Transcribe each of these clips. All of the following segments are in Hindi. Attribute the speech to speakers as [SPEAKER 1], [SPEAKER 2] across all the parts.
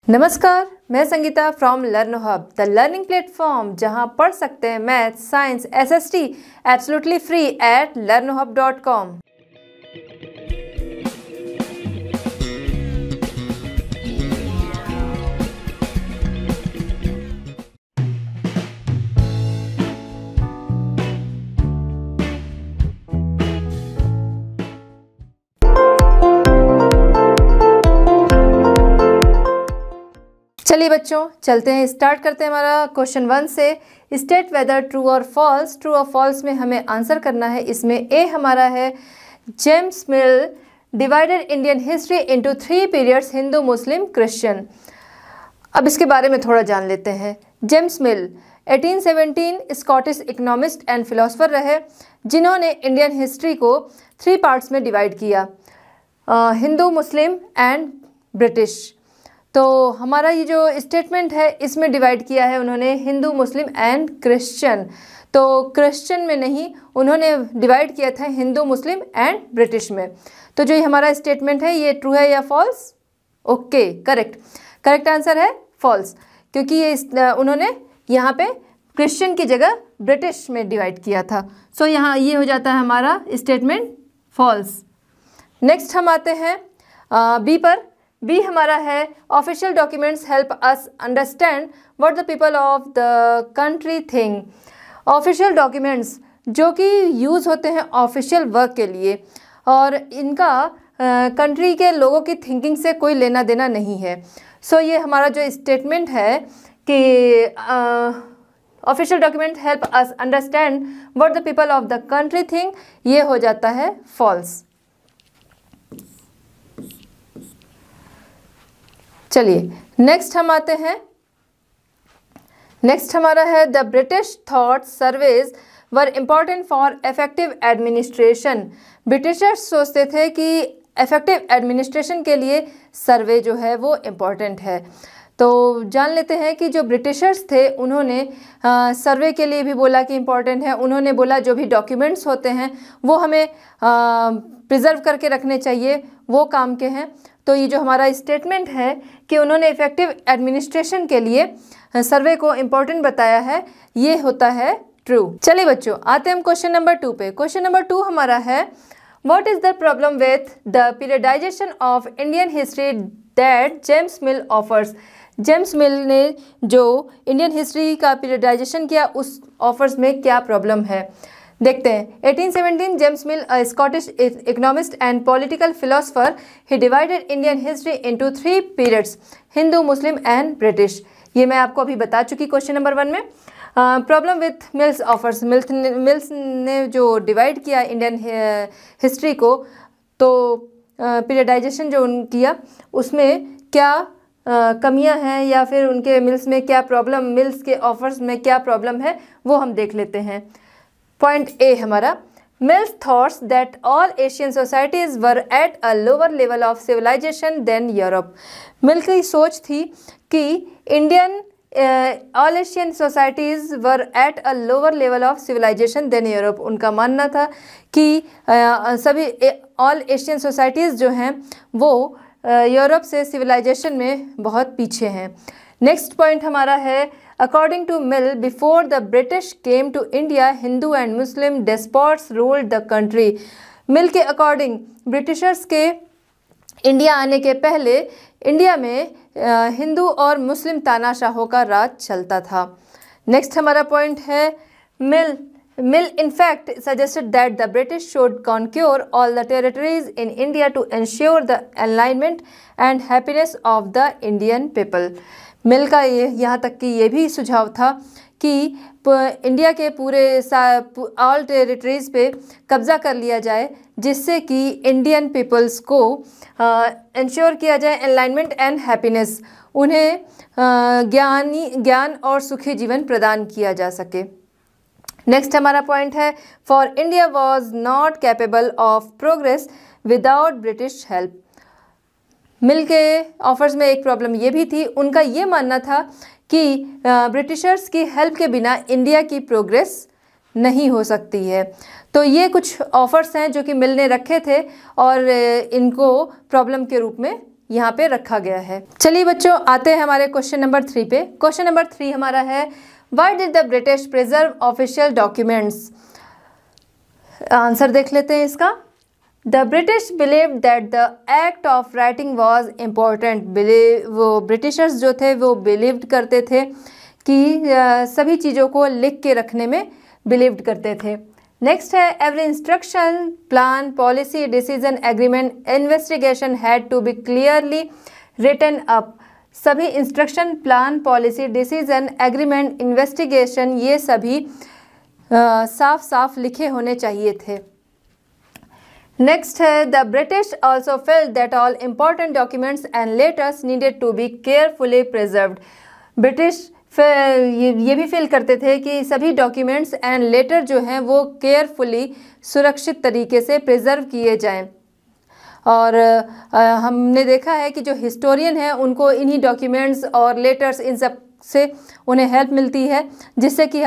[SPEAKER 1] नमस्कार, मैं Sangeeta from learn hub, the learning platform जहां पढ़ सकते हैं math, science, SST absolutely free at learnhub.com। चलिए बच्चों, चलते हैं, स्टार्ट करते हैं हमारा क्वेश्चन 1 से। स्टेट वेदर ट्रू और फॉल्स। ट्रू और फॉल्स में हमें आंसर करना है। इसमें ए हमारा है, James Mill divided Indian history into 3 periods, Hindu, Muslim, Christian. अब इसके बारे में थोड़ा जान लेते हैं। James Mill 1817 Scottish economist and philosopher रहे, जिन्होंने इंडियन हिस्ट्री को 3 पार्ट्स में डिवाइड किया, हिंदू, मुस्लिम एंड ब्रिटिश। तो हमारा ये जो स्टेटमेंट है इसमें डिवाइड किया है उन्होंने हिंदू, मुस्लिम एंड क्रिश्चियन। तो क्रिश्चियन में नहीं, उन्होंने डिवाइड किया था हिंदू, मुस्लिम एंड ब्रिटिश में। तो जो ये हमारा स्टेटमेंट है ये ट्रू है या फॉल्स? ओके, करेक्ट आंसर है फॉल्स, क्योंकि ये उन्होंने यहाँ पे क्रिश्चियन की जगह ब्रिटिश में डिवाइड किया था। सो यहाँ ये हो जाता है हमारा स्टेटमेंट फॉल्स। नेक्स्ट हम आते हैं बी पर। बी हमारा है, official documents help us understand what the people of the country think. Official documents जो कि यूज़ होते हैं ऑफिशियल वर्क के लिए, और इनका कंट्री के लोगों की थिंकिंग से कोई लेना देना नहीं है। सो ये हमारा जो स्टेटमेंट है कि official document help us understand what the people of the country think, ये हो जाता है फॉल्स। चलिए नेक्स्ट हम आते हैं। नेक्स्ट हमारा है, the British thought surveys were important for effective administration. Britishers सोचते थे कि इफेक्टिव एडमिनिस्ट्रेशन के लिए सर्वे जो है वो इम्पॉर्टेंट है। तो जान लेते हैं कि जो ब्रिटिशर्स थे उन्होंने सर्वे के लिए भी बोला कि इम्पॉर्टेंट है। उन्होंने बोला जो भी डॉक्यूमेंट्स होते हैं वो हमें प्रिजर्व करके रखने चाहिए, वो काम के हैं। तो ये जो हमारा स्टेटमेंट है कि उन्होंने इफेक्टिव एडमिनिस्ट्रेशन के लिए सर्वे को इम्पोर्टेंट बताया है, ये होता है ट्रू। चलिए बच्चों, आते हैं हम क्वेश्चन नंबर 2 पे। क्वेश्चन नंबर 2 हमारा है, what is the problem with the periodisation of Indian history that James mill offers. James मिल ने जो इंडियन हिस्ट्री का पीरियडाइजेशन किया, उस ऑफर्स में क्या प्रॉब्लम है, देखते हैं। 1817 James mill, a Scottish economist and political philosopher, he divided Indian history into 3 periods, Hindu, Muslim and British. ये मैं आपको अभी बता चुकी क्वेश्चन नंबर 1 में। Problem with mills offers, mills ने जो डिवाइड किया इंडियन हिस्ट्री को, तो पीरियडाइजेशन जो किया उसमें क्या कमियां हैं, या फिर उनके मिल्स में क्या प्रॉब्लम, मिल्स के ऑफर्स में क्या प्रॉब्लम है, वो हम देख लेते हैं। पॉइंट ए हमारा, Mill's thoughts that all Asian societies were at a lower level of civilisation than Europe. Mill की सोच थी कि Indian all Asian societies were at a lower level of civilisation than Europe. उनका मानना था कि सभी ऑल एशियन सोसाइटीज़ जो हैं वो यूरोप से सिविलाइजेशन में बहुत पीछे हैं। नेक्स्ट पॉइंट हमारा है, according to Mill, before the British came to India, Hindu and Muslim despots ruled the country. Mill के अकॉर्डिंग ब्रिटिशर्स के इंडिया आने के पहले इंडिया में हिंदू और मुस्लिम तानाशाहों का राज चलता था। नेक्स्ट हमारा पॉइंट है, मिल in fact suggested that the British should conquer all the territories in India to ensure the enlightenment and happiness of the Indian people। मिल का ये यहाँ तक कि ये भी सुझाव था कि इंडिया के पूरे ऑल टेरिटरीज़ पे कब्ज़ा कर लिया जाए, जिससे कि इंडियन पीपल्स को इंश्योर किया जाए एनलाइनमेंट एंड हैप्पीनेस, उन्हें ज्ञान और सुखी जीवन प्रदान किया जा सके। नेक्स्ट हमारा पॉइंट है, for India was not capable of progress without British help. Mill के ऑफर्स में एक प्रॉब्लम ये भी थी, उनका ये मानना था कि ब्रिटिशर्स की हेल्प के बिना इंडिया की प्रोग्रेस नहीं हो सकती है। तो ये कुछ ऑफर्स हैं जो कि मिल ने रखे थे और इनको प्रॉब्लम के रूप में यहाँ पे रखा गया है। चलिए बच्चों, आते हैं हमारे क्वेश्चन नंबर 3 पे। क्वेश्चन नंबर 3 हमारा है, why did the British preserve official documents. Answer देख लेते हैं इसका। The British believe that the act of writing was important. वो ब्रिटिशर्स जो थे वो बिलीव्ड करते थे कि सभी चीज़ों को लिख के रखने में बिलीव्ड करते थे। नेक्स्ट है, every instruction, plan, policy, decision, agreement, investigation had to be clearly written up. सभी instruction, plan, policy, decision, agreement, investigation, ये सभी साफ साफ लिखे होने चाहिए थे। नेक्स्ट है, the British also felt that all important documents and letters needed to be carefully preserved. British ये भी फील करते थे कि सभी डॉक्यूमेंट्स एंड लेटर जो हैं वो केयरफुली, सुरक्षित तरीके से प्रिजर्व किए जाएं। और हमने देखा है कि जो हिस्टोरियन हैं उनको इन्हीं डॉक्यूमेंट्स और लेटर्स, इन सब से उन्हें हेल्प मिलती है, जिससे कि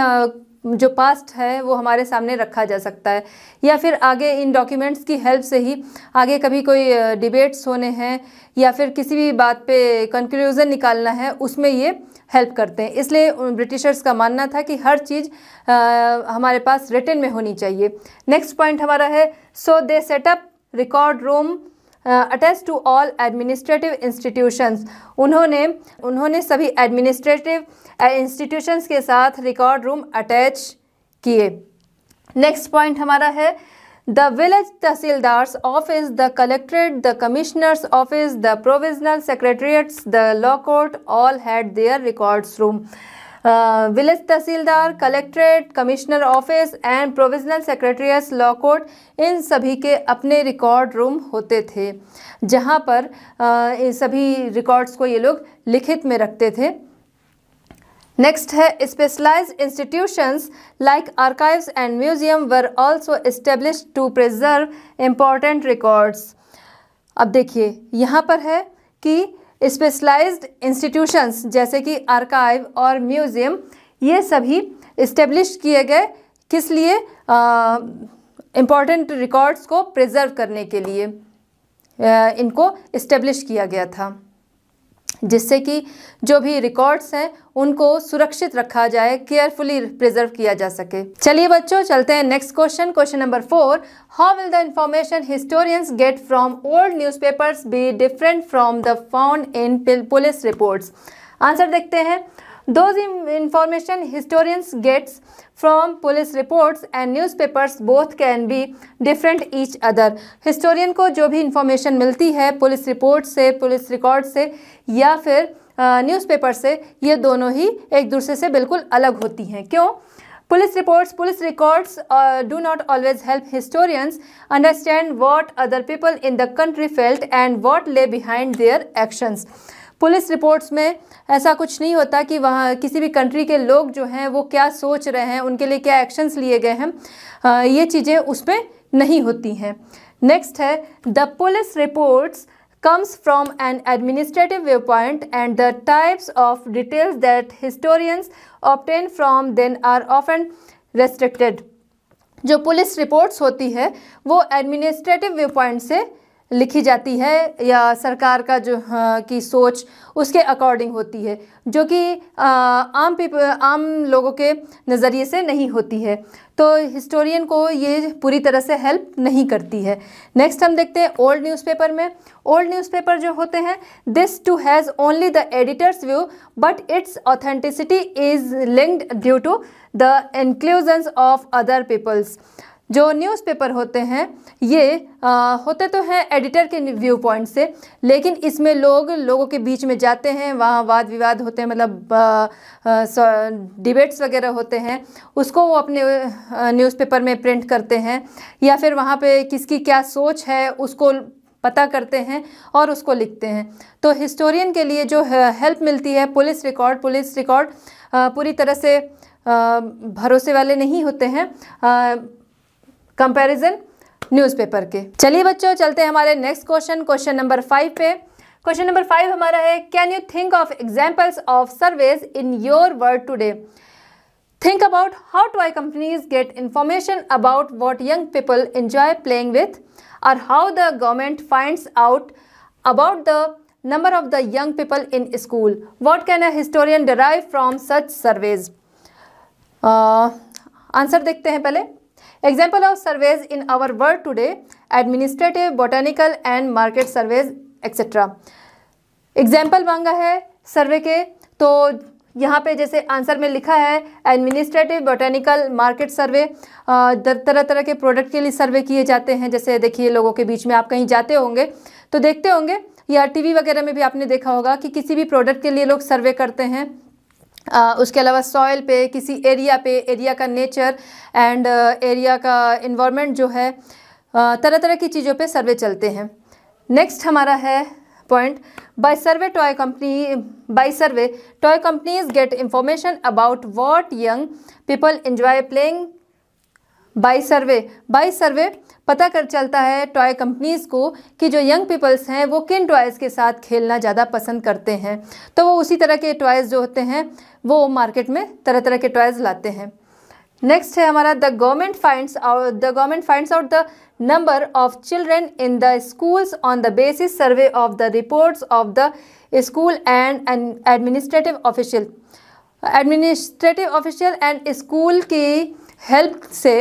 [SPEAKER 1] जो पास्ट है वो हमारे सामने रखा जा सकता है, या फिर आगे इन डॉक्यूमेंट्स की हेल्प से ही आगे कभी कोई डिबेट्स होने हैं या फिर किसी भी बात पे कंक्लूज़न निकालना है, उसमें ये हेल्प करते हैं। इसलिए ब्रिटिशर्स का मानना था कि हर चीज़ हमारे पास रिटन में होनी चाहिए। नेक्स्ट पॉइंट हमारा है, so they set up record room attach to all administrative institutions. उन्होंने सभी एडमिनिस्ट्रेटिव इंस्टीट्यूशंस के साथ रिकॉर्ड रूम अटैच किए। नेक्स्ट पॉइंट हमारा है, the village tahsildars office, the collectorate, the commissioner's office, the provincial secretariats, the law court all had their records room. Village tahsildar, collectorate, commissioner office and provincial secretariats, law court, इन सभी के अपने रिकॉर्ड रूम होते थे, जहाँ पर इन सभी रिकॉर्ड्स को ये लोग लिखित में रखते थे। नेक्स्ट है, specialized institutions like archives and museum were also established to preserve important records. अब देखिए यहाँ पर है कि स्पेशलाइज्ड इंस्टीट्यूशंस जैसे कि आर्काइव और म्यूज़ियम, ये सभी इस्टेब्लिश किए गए, किस लिए? इम्पॉर्टेंट रिकॉर्ड्स को प्रिजर्व करने के लिए इनको इस्टेब्लिश किया गया था, जिससे कि जो भी रिकॉर्ड्स हैं उनको सुरक्षित रखा जाए, केयरफुली प्रिजर्व किया जा सके। चलिए बच्चों, चलते हैं next question. Question number 4, how will the information historians get from old newspapers be different from the found in police reports. Answer देखते हैं। Those information historians gets from police reports and newspapers both can be different each other. Historian को जो भी इंफॉर्मेशन मिलती है पुलिस रिपोर्ट से, पुलिस रिकॉर्ड से या फिर न्यूज़पेपर से, ये दोनों ही एक दूसरे से बिल्कुल अलग होती हैं। क्यों? Police reports, police records do not always help historians understand what other people in the country felt and what lay behind their actions. Police reports में ऐसा कुछ नहीं होता कि वहाँ किसी भी कंट्री के लोग जो हैं वो क्या सोच रहे हैं, उनके लिए क्या एक्शंस लिए गए हैं, ये चीज़ें उसमें नहीं होती हैं। नेक्स्ट है, the police reports comes from an administrative viewpoint and the types of details that historians obtain from them are often restricted. जो पुलिस रिपोर्ट्स होती है वो एडमिनिस्ट्रेटिव व्यू पॉइंट से लिखी जाती है या सरकार का जो की सोच उसके अकॉर्डिंग होती है, जो कि आम लोगों के नज़रिए से नहीं होती है, तो हिस्टोरियन को ये पूरी तरह से हेल्प नहीं करती है। नेक्स्ट हम देखते हैं ओल्ड न्यूज़पेपर में। ओल्ड न्यूज़पेपर जो होते हैं, this too has only the editor's view but its authenticity is linked due to the inclusions of other peoples. जो न्यूज़पेपर होते हैं ये होते तो हैं एडिटर के व्यू पॉइंट से, लेकिन इसमें लोगों के बीच में जाते हैं, वहाँ वाद विवाद होते हैं, मतलब डिबेट्स वगैरह होते हैं, उसको वो अपने न्यूज़पेपर में प्रिंट करते हैं, या फिर वहाँ पे किसकी क्या सोच है उसको पता करते हैं और उसको लिखते हैं। तो हिस्टोरियन के लिए जो हेल्प मिलती है पुलिस रिकॉर्ड पूरी तरह से भरोसे वाले नहीं होते हैं कंपैरिजन न्यूज़पेपर के। चलिए बच्चों, चलते हैं हमारे नेक्स्ट क्वेश्चन नंबर 5 पे। क्वेश्चन नंबर 5 हमारा है, can you think of examples of surveys in your world today. Think about how toy companies get information about what young people enjoy playing with, और how the government finds out about the number of the young people in school. What can a historian derive from such surveys? Answer देखते हैं पहले. Example of surveys in our world today: administrative, botanical and market surveys etc. Example मांगा है सर्वे के, तो यहाँ पे जैसे आंसर में लिखा है एडमिनिस्ट्रेटिव, बोटेनिकल, मार्केट सर्वे. तरह तरह के प्रोडक्ट के लिए सर्वे किए जाते हैं. जैसे देखिए, लोगों के बीच में आप कहीं जाते होंगे तो देखते होंगे, या टीवी वगैरह में भी आपने देखा होगा कि किसी भी प्रोडक्ट के लिए लोग सर्वे करते हैं. उसके अलावा सॉइल पे, किसी एरिया पे, एरिया का नेचर एंड एरिया का इन्वायरमेंट जो है, तरह तरह की चीज़ों पे सर्वे चलते हैं. नेक्स्ट हमारा है point, by survey toy companies get information about what young people enjoy playing. by survey पता कर चलता है टॉय कंपनीज को कि जो यंग पीपल्स हैं वो किन टॉयज़ के साथ खेलना ज़्यादा पसंद करते हैं, तो वो उसी तरह के टॉयज़ जो होते हैं वो मार्केट में तरह तरह के टॉयज़ लाते हैं. नेक्स्ट है हमारा, the government finds out the number of children in the schools on the basis survey of the reports of the school and an administrative official and school की हेल्प से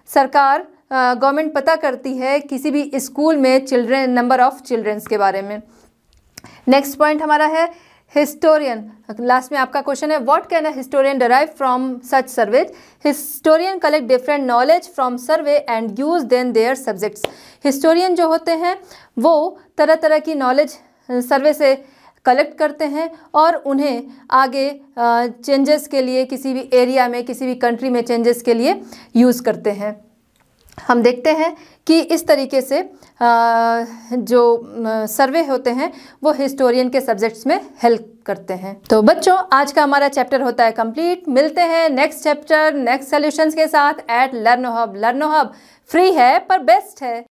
[SPEAKER 1] सरकार गवर्नमेंट पता करती है किसी भी स्कूल में चिल्ड्रन, नंबर ऑफ चिल्ड्रंस के बारे में. नेक्स्ट पॉइंट हमारा है हिस्टोरियन. लास्ट में आपका क्वेश्चन है, what can a historian derive from such surveys? Historian collect different knowledge from survey and use then their subjects. Historian जो होते हैं वो तरह तरह की नॉलेज सर्वे से कलेक्ट करते हैं और उन्हें आगे चेंजेस के लिए, किसी भी एरिया में, किसी भी कंट्री में चेंजेस के लिए यूज़ करते हैं. हम देखते हैं कि इस तरीके से जो सर्वे होते हैं वो हिस्टोरियन के सब्जेक्ट्स में हेल्प करते हैं. तो बच्चों, आज का हमारा चैप्टर होता है कंप्लीट. मिलते हैं नेक्स्ट चैप्टर, नेक्स्ट सॉल्यूशंस के साथ at Learno Hub. Learno Hub free है पर बेस्ट है.